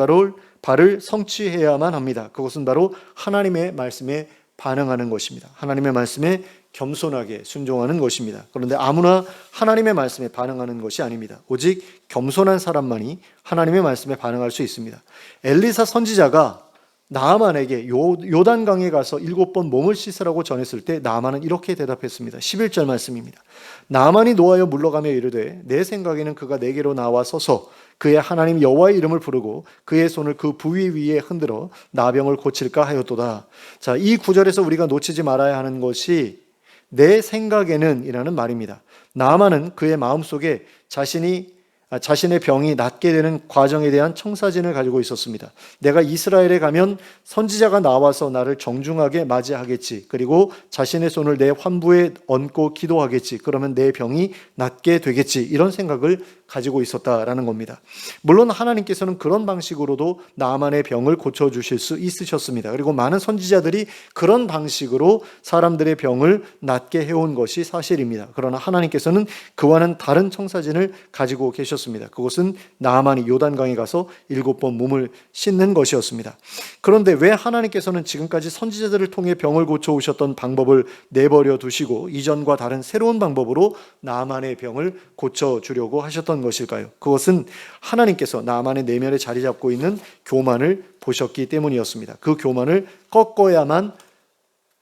바를 성취해야만 합니다. 그것은 바로 하나님의 말씀에 반응하는 것입니다. 하나님의 말씀에 겸손하게 순종하는 것입니다. 그런데 아무나 하나님의 말씀에 반응하는 것이 아닙니다. 오직 겸손한 사람만이 하나님의 말씀에 반응할 수 있습니다. 엘리사 선지자가 나아만에게 요단강에 가서 7번 몸을 씻으라고 전했을 때 나아만은 이렇게 대답했습니다. 11절 말씀입니다. 나아만이 노하여 물러가며 이르되 내 생각에는 그가 내게로 나와 서서 그의 하나님 여호와의 이름을 부르고 그의 손을 그 부위 위에 흔들어 나병을 고칠까 하였도다. 자, 이 구절에서 우리가 놓치지 말아야 하는 것이 내 생각에는 이라는 말입니다. 나아만은 그의 마음속에 자신의 병이 낫게 되는 과정에 대한 청사진을 가지고 있었습니다. 내가 이스라엘에 가면 선지자가 나와서 나를 정중하게 맞이하겠지. 그리고 자신의 손을 내 환부에 얹고 기도하겠지. 그러면 내 병이 낫게 되겠지. 이런 생각을 가지고 있었다라는 겁니다. 물론 하나님께서는 그런 방식으로도 나아만의 병을 고쳐주실 수 있으셨습니다. 그리고 많은 선지자들이 그런 방식으로 사람들의 병을 낫게 해온 것이 사실입니다. 그러나 하나님께서는 그와는 다른 청사진을 가지고 계셨습니다. 그것은 나아만이 요단강에 가서 7번 몸을 씻는 것이었습니다. 그런데 왜 하나님께서는 지금까지 선지자들을 통해 병을 고쳐오셨던 방법을 내버려 두시고 이전과 다른 새로운 방법으로 나아만의 병을 고쳐주려고 하셨던 것일까요? 그것은 하나님께서 나아만의 내면에 자리 잡고 있는 교만을 보셨기 때문이었습니다. 그 교만을 꺾어야만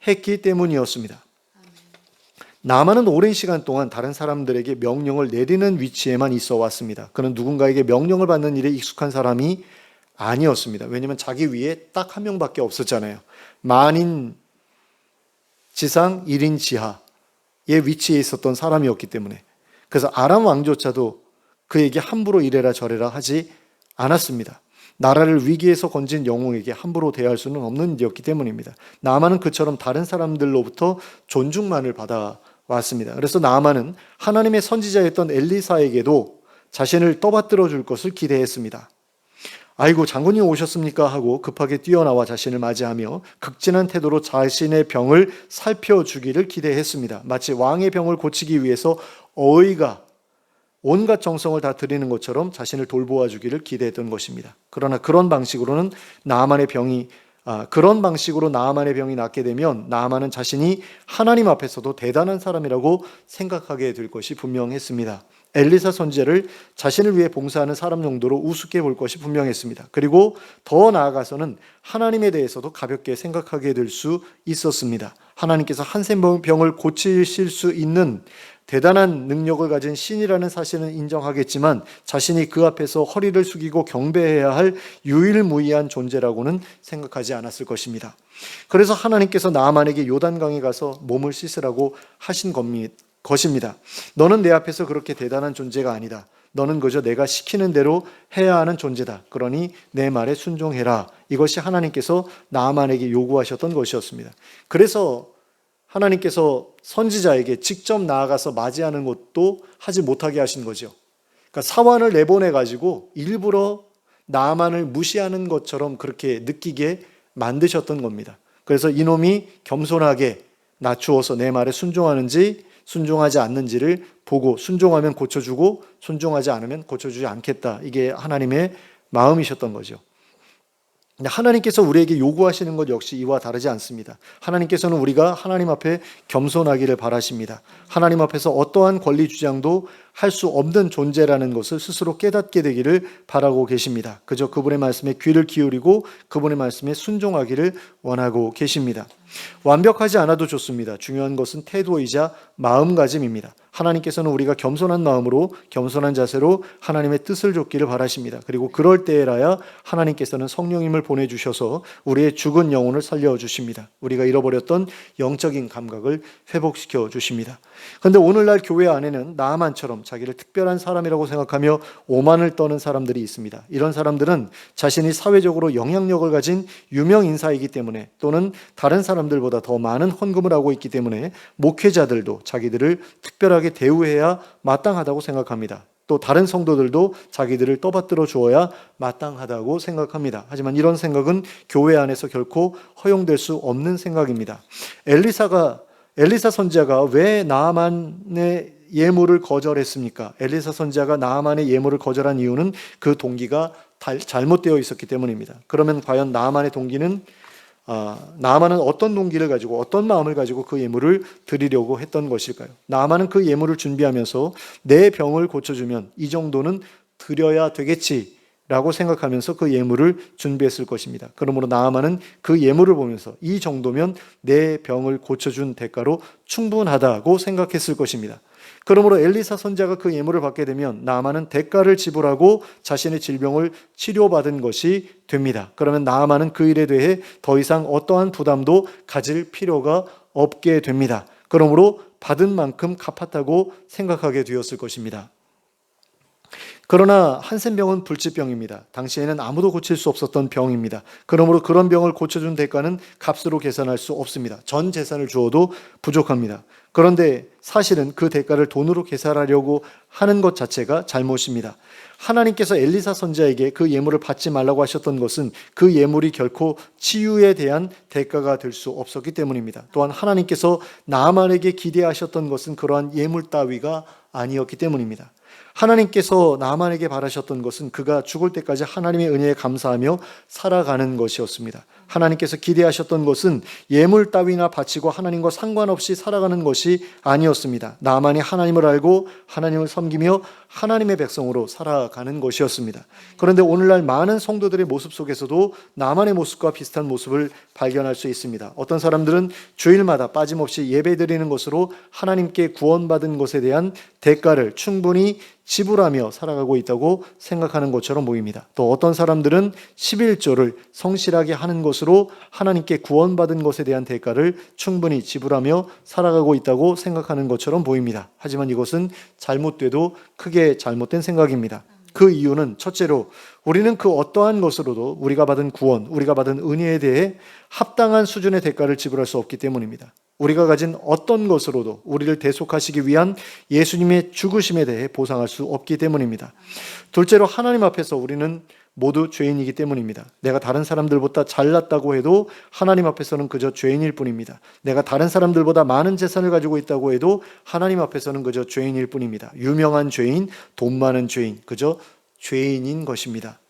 했기 때문이었습니다. 나아만은 오랜 시간 동안 다른 사람들에게 명령을 내리는 위치에만 있어 왔습니다. 그는 누군가에게 명령을 받는 일에 익숙한 사람이 아니었습니다. 왜냐하면 자기 위에 딱 한 명밖에 없었잖아요. 만인 지상 1인 지하의 위치에 있었던 사람이었기 때문에. 그래서 아람 왕조차도 그에게 함부로 이래라 저래라 하지 않았습니다. 나라를 위기에서 건진 영웅에게 함부로 대할 수는 없는 일이었기 때문입니다. 나아만은 그처럼 다른 사람들로부터 존중만을 받아왔습니다. 그래서 나아만은 하나님의 선지자였던 엘리사에게도 자신을 떠받들어 줄 것을 기대했습니다. 아이고 장군님 오셨습니까? 하고 급하게 뛰어나와 자신을 맞이하며 극진한 태도로 자신의 병을 살펴주기를 기대했습니다. 마치 왕의 병을 고치기 위해서 어의가 온갖 정성을 다 드리는 것처럼 자신을 돌보아 주기를 기대했던 것입니다. 그러나 그런 방식으로 나아만의 병이 낫게 되면 나아만은 자신이 하나님 앞에서도 대단한 사람이라고 생각하게 될 것이 분명했습니다. 엘리사 선지자를 자신을 위해 봉사하는 사람 정도로 우습게 볼 것이 분명했습니다. 그리고 더 나아가서는 하나님에 대해서도 가볍게 생각하게 될 수 있었습니다. 하나님께서 한센병을 고치실 수 있는 대단한 능력을 가진 신이라는 사실은 인정하겠지만 자신이 그 앞에서 허리를 숙이고 경배해야 할 유일무이한 존재라고는 생각하지 않았을 것입니다. 그래서 하나님께서 나아만에게 요단강에 가서 몸을 씻으라고 하신 것입니다. 너는 내 앞에서 그렇게 대단한 존재가 아니다. 너는 그저 내가 시키는 대로 해야 하는 존재다. 그러니 내 말에 순종해라. 이것이 하나님께서 나아만에게 요구하셨던 것이었습니다. 그래서 하나님께서 선지자에게 직접 나아가서 맞이하는 것도 하지 못하게 하신 거죠. 그러니까 사환을 내보내가지고 일부러 나아만을 무시하는 것처럼 그렇게 느끼게 만드셨던 겁니다. 그래서 이놈이 겸손하게 낮추어서 내 말에 순종하는지 순종하지 않는지를 보고 순종하면 고쳐주고 순종하지 않으면 고쳐주지 않겠다. 이게 하나님의 마음이셨던 거죠. 하나님께서 우리에게 요구하시는 것 역시 이와 다르지 않습니다. 하나님께서는 우리가 하나님 앞에 겸손하기를 바라십니다. 하나님 앞에서 어떠한 권리 주장도 할 수 없는 존재라는 것을 스스로 깨닫게 되기를 바라고 계십니다. 그저 그분의 말씀에 귀를 기울이고 그분의 말씀에 순종하기를 원하고 계십니다. 완벽하지 않아도 좋습니다. 중요한 것은 태도이자 마음가짐입니다. 하나님께서는 우리가 겸손한 마음으로 겸손한 자세로 하나님의 뜻을 좇기를 바라십니다. 그리고 그럴 때에라야 하나님께서는 성령님을 보내주셔서 우리의 죽은 영혼을 살려주십니다. 우리가 잃어버렸던 영적인 감각을 회복시켜 주십니다. 그런데 오늘날 교회 안에는 나아만처럼 자기를 특별한 사람이라고 생각하며 오만을 떠는 사람들이 있습니다. 이런 사람들은 자신이 사회적으로 영향력을 가진 유명 인사이기 때문에 또는 다른 사람들보다 더 많은 헌금을 하고 있기 때문에 목회자들도 자기들을 특별하게 대우해야 마땅하다고 생각합니다. 또 다른 성도들도 자기들을 떠받들어 주어야 마땅하다고 생각합니다. 하지만 이런 생각은 교회 안에서 결코 허용될 수 없는 생각입니다. 엘리사 선지자가 왜 나아만의 예물을 거절했습니까? 엘리사 선지자가 나아만의 예물을 거절한 이유는 그 동기가 잘못되어 있었기 때문입니다. 그러면 과연 나아만의 동기는 나아만은 어떤 동기를 가지고 어떤 마음을 가지고 그 예물을 드리려고 했던 것일까요? 나아만은 그 예물을 준비하면서 내 병을 고쳐주면 이 정도는 드려야 되겠지 라고 생각하면서 그 예물을 준비했을 것입니다. 그러므로 나아만은 그 예물을 보면서 이 정도면 내 병을 고쳐준 대가로 충분하다고 생각했을 것입니다. 그러므로 엘리사 선지자가 그 예물을 받게 되면 나아만은 대가를 지불하고 자신의 질병을 치료받은 것이 됩니다. 그러면 나아만은 그 일에 대해 더 이상 어떠한 부담도 가질 필요가 없게 됩니다. 그러므로 받은 만큼 갚았다고 생각하게 되었을 것입니다. 그러나 한센병은 불치병입니다. 당시에는 아무도 고칠 수 없었던 병입니다. 그러므로 그런 병을 고쳐준 대가는 값으로 계산할 수 없습니다. 전 재산을 주어도 부족합니다. 그런데 사실은 그 대가를 돈으로 계산하려고 하는 것 자체가 잘못입니다. 하나님께서 엘리사 선지자에게 그 예물을 받지 말라고 하셨던 것은 그 예물이 결코 치유에 대한 대가가 될 수 없었기 때문입니다. 또한 하나님께서 나아만에게 기대하셨던 것은 그러한 예물 따위가 아니었기 때문입니다. 하나님께서 나아만에게 바라셨던 것은 그가 죽을 때까지 하나님의 은혜에 감사하며 살아가는 것이었습니다. 하나님께서 기대하셨던 것은 예물 따위나 바치고 하나님과 상관없이 살아가는 것이 아니었습니다. 나아만이 하나님을 알고 하나님을 섬기며 하나님의 백성으로 살아가는 것이었습니다. 그런데 오늘날 많은 성도들의 모습 속에서도 나아만의 모습과 비슷한 모습을 발견할 수 있습니다. 어떤 사람들은 주일마다 빠짐없이 예배드리는 것으로 하나님께 구원받은 것에 대한 대가를 충분히 지불하며 살아가고 있다고 생각하는 것처럼 보입니다. 또 어떤 사람들은 11조를 성실하게 하는 것으로 하나님께 구원받은 것에 대한 대가를 충분히 지불하며 살아가고 있다고 생각하는 것처럼 보입니다. 하지만 이것은 잘못돼도 크게 잘못된 생각입니다. 그 이유는 첫째로 우리는 그 어떠한 것으로도 우리가 받은 구원, 우리가 받은 은혜에 대해 합당한 수준의 대가를 지불할 수 없기 때문입니다. 우리가 가진 어떤 것으로도 우리를 대속하시기 위한 예수님의 죽으심에 대해 보상할 수 없기 때문입니다. 둘째로 하나님 앞에서 우리는 모두 죄인이기 때문입니다. 내가 다른 사람들보다 잘났다고 해도 하나님 앞에서는 그저 죄인일 뿐입니다. 내가 다른 사람들보다 많은 재산을 가지고 있다고 해도 하나님 앞에서는 그저 죄인일 뿐입니다. 유명한 죄인, 돈 많은 죄인, 그저 죄인인 것입니다.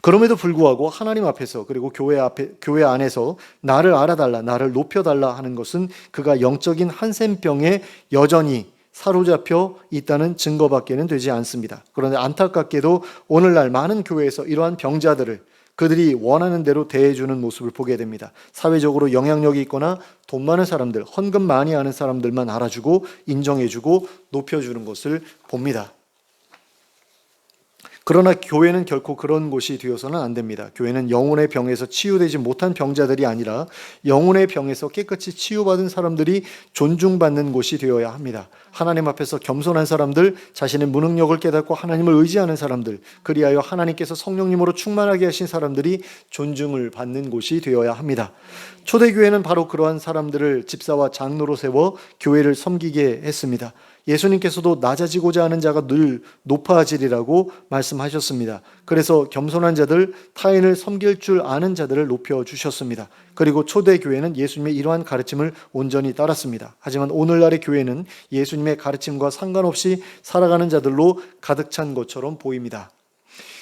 그럼에도 불구하고 하나님 앞에서 그리고 교회 안에서 나를 알아달라, 나를 높여달라 하는 것은 그가 영적인 한센병에 여전히 사로잡혀 있다는 증거밖에는 되지 않습니다. 그런데 안타깝게도 오늘날 많은 교회에서 이러한 병자들을 그들이 원하는 대로 대해주는 모습을 보게 됩니다. 사회적으로 영향력이 있거나 돈 많은 사람들, 헌금 많이 하는 사람들만 알아주고 인정해주고 높여주는 것을 봅니다. 그러나 교회는 결코 그런 곳이 되어서는 안 됩니다. 교회는 영혼의 병에서 치유되지 못한 병자들이 아니라 영혼의 병에서 깨끗이 치유받은 사람들이 존중받는 곳이 되어야 합니다. 하나님 앞에서 겸손한 사람들, 자신의 무능력을 깨닫고 하나님을 의지하는 사람들, 그리하여 하나님께서 성령님으로 충만하게 하신 사람들이 존중을 받는 곳이 되어야 합니다. 초대교회는 바로 그러한 사람들을 집사와 장로로 세워 교회를 섬기게 했습니다. 예수님께서도 낮아지고자 하는 자가 늘 높아지리라고 말씀하셨습니다. 그래서 겸손한 자들, 타인을 섬길 줄 아는 자들을 높여주셨습니다. 그리고 초대교회는 예수님의 이러한 가르침을 온전히 따랐습니다. 하지만 오늘날의 교회는 예수님의 가르침과 상관없이 살아가는 자들로 가득 찬 것처럼 보입니다.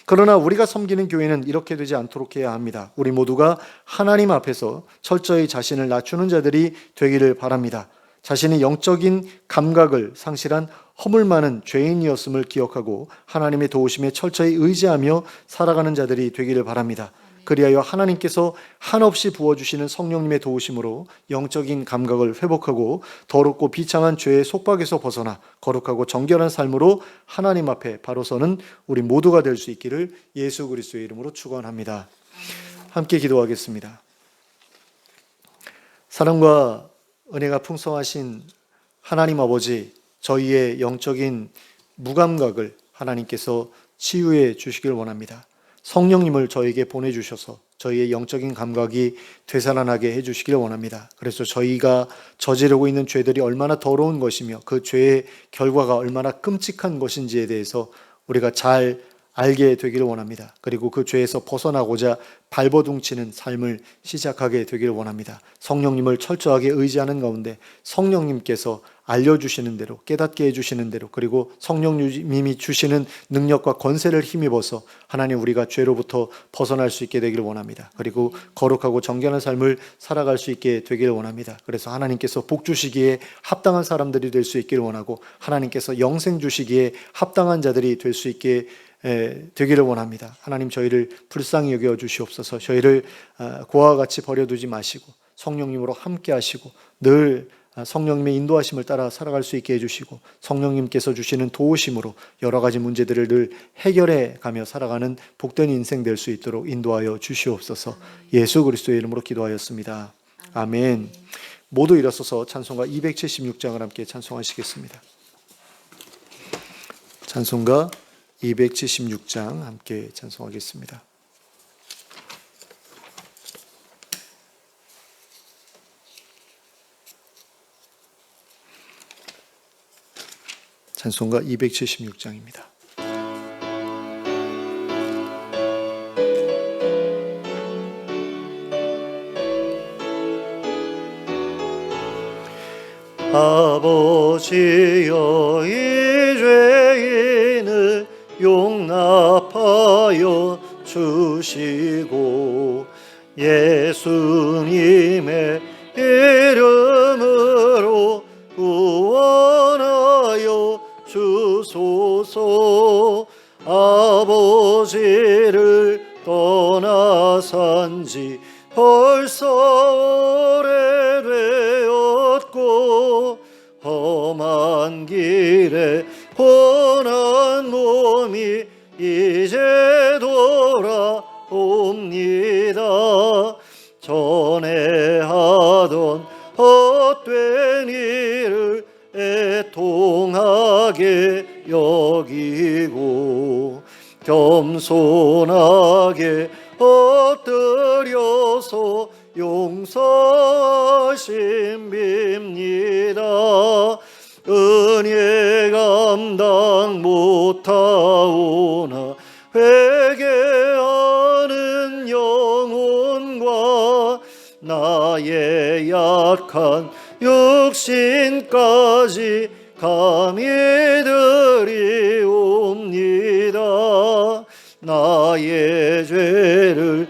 그러나 우리가 섬기는 교회는 이렇게 되지 않도록 해야 합니다. 우리 모두가 하나님 앞에서 철저히 자신을 낮추는 자들이 되기를 바랍니다. 자신의 영적인 감각을 상실한 허물 많은 죄인이었음을 기억하고 하나님의 도우심에 철저히 의지하며 살아가는 자들이 되기를 바랍니다. 그리하여 하나님께서 한없이 부어주시는 성령님의 도우심으로 영적인 감각을 회복하고 더럽고 비참한 죄의 속박에서 벗어나 거룩하고 정결한 삶으로 하나님 앞에 바로 서는 우리 모두가 될 수 있기를 예수 그리스도의 이름으로 축원합니다. 함께 기도하겠습니다. 사랑과 은혜가 풍성하신 하나님 아버지, 저희의 영적인 무감각을 하나님께서 치유해 주시길 원합니다. 성령님을 저에게 보내주셔서 저희의 영적인 감각이 되살아나게 해주시길 원합니다. 그래서 저희가 저지르고 있는 죄들이 얼마나 더러운 것이며 그 죄의 결과가 얼마나 끔찍한 것인지에 대해서 우리가 잘 알게 되기를 원합니다. 그리고 그 죄에서 벗어나고자 발버둥치는 삶을 시작하게 되기를 원합니다. 성령님을 철저하게 의지하는 가운데 성령님께서 알려주시는 대로, 깨닫게 해주시는 대로, 그리고 성령님이 주시는 능력과 권세를 힘입어서 하나님, 우리가 죄로부터 벗어날 수 있게 되기를 원합니다. 그리고 거룩하고 정결한 삶을 살아갈 수 있게 되기를 원합니다. 그래서 하나님께서 복 주시기에 합당한 사람들이 될 수 있기를 원하고, 하나님께서 영생 주시기에 합당한 자들이 될 수 있게 되기를 원합니다. 하나님, 저희를 불쌍히 여겨 주시옵소서. 저희를 고아와 같이 버려두지 마시고 성령님으로 함께 하시고 늘 성령님의 인도하심을 따라 살아갈 수 있게 해주시고, 성령님께서 주시는 도우심으로 여러 가지 문제들을 늘 해결해 가며 살아가는 복된 인생 될 수 있도록 인도하여 주시옵소서. 예수 그리스도의 이름으로 기도하였습니다. 아멘. 모두 일어서서 찬송가 276장을 함께 찬송하시겠습니다. 찬송가 276장 함께 찬송하겠습니다. 찬송가 276장입니다. 아버지여, 이 죄인을 용납하여 주시고 예수님의 이름으로 구원하여 주소서. 아버지를 떠나산 지 벌써 오래되었고, 험한 길에 고난 몸이 이제 돌아옵니다. 전에 하던 헛된 일을 애통하게 여기고 겸손하게 엎드려서 용서하심 빕니다. 은혜 감당 못하오나 회개하는 영혼과 나의 약한 육신까지 감히 드리옵니다. 나의 죄를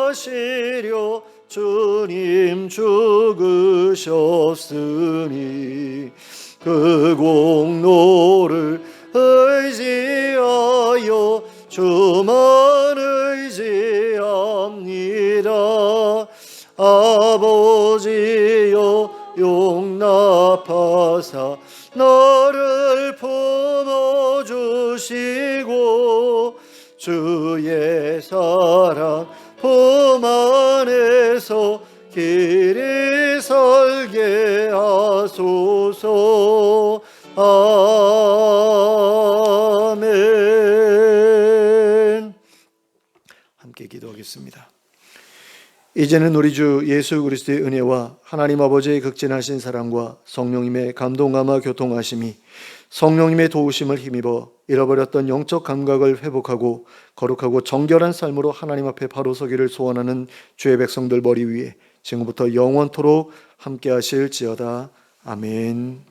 사시려 주님 죽으셨으니 그 공로를 의지하여 주만 의지합니다. 아버지여, 용납하사 너를 품어주시고 주의 사랑 품 안에서 길이 설게 하소서. 아멘. 함께 기도하겠습니다. 이제는 우리 주 예수 그리스도의 은혜와 하나님 아버지의 극진하신 사랑과 성령님의 감동감화 교통하심이, 성령님의 도우심을 힘입어 잃어버렸던 영적 감각을 회복하고 거룩하고 정결한 삶으로 하나님 앞에 바로 서기를 소원하는 주의 백성들 머리 위에 지금부터 영원토록 함께 하실지어다. 아멘.